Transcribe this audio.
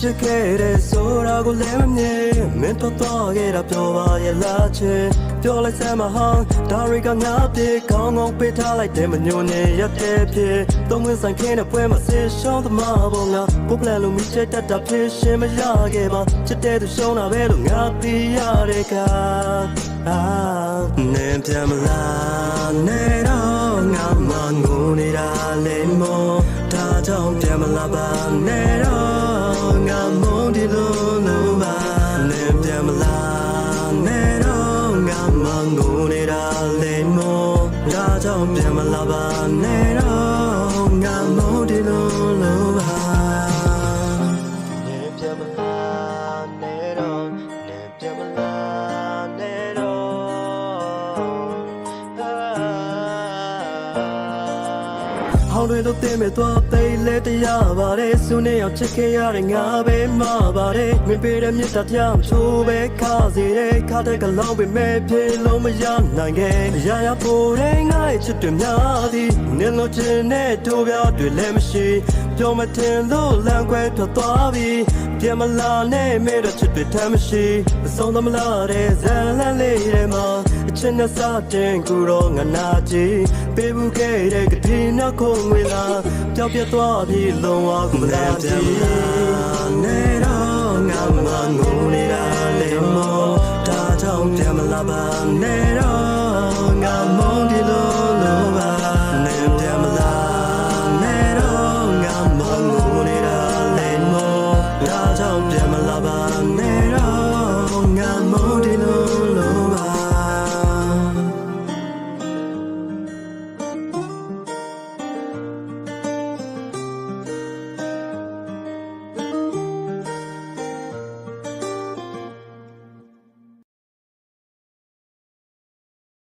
ဖြစ်ခဲ့တဲ့ဆိုတာကိုလည်းမမြင်မင်းတော့တော့ခဲ့တာပြောပါရဲ့လားချင်ပြောလိုက်စမ်းမဟောင်းဒါတွေကငါပြေကောင်းကောင်းပေးထားလိုက်တယ်မညွန်နေရတဲ့ဖြစ်သုံးဝင်ဆိုင်ခင်းတဲ့ပွဲမှာဆင်းရှုံးသမားပေါ်ငါကိုပလန်လိုမိချက်တတ်တာဖြစ်ရှင်မရခဲ့ပါချစ်တဲ့သူရှုံးတာပဲလို့ငါသိရတဲ့ကနင်းပြမလားနေတော့ငါမငိုနေတာလေမောဒါကြောင့်ပြမလားပါနေတော့ငါမုန်းဒီလိုပါနင်းပြမလားနေတော့ငါမငိုနေတာလေမောဒါကြောင့်ပြမလားပါနေတော့ငါမုန်းဒီလိုပါနင်းပြမလားနေတော့နင်းပြမလားနေတော့ဟောင်းတွေလို့တင်မဲ့သွားသိလဲတရားပါတယ်စုနေအောင်ချစ်ခဲ့ရတဲ့ငါပဲမှာပါတယ်မင်းပေးတဲ့မြတ်တရားမချိုးပဲခါစေတဲ့ခါတဲ့ကလောင်းပဲမဲ့ပြေလုံးမရနိုင်ခဲ့အရာရာပိုတဲ့ငါ့ချစ်တွေများသည်နင်းလို့ချင်တဲ့တို့ပြတွေလည်းမရှိပြောမတင်လို့လမ်းခွဲထွက်သွားပြီးပြန်မလာနဲ့မဲ့တော့ချစ်တွေထမ်းမရှိမဆုံးသမလားတဲ့ဇာလန်လေးထဲမှာအချင်းနဲ့စားတင်ကူတော့ငါနာကြည့်ပေးဘူးခဲ့တဲ့ကတိနောက်ခုံငွေလာပျောက်ပြတ်သွားပြီးလုံးဝကိုမလာကြည့်နေတော့ငါမငိုနေတာလေမောဒါကြောင့်ပြန်မလာပါနဲ့တော့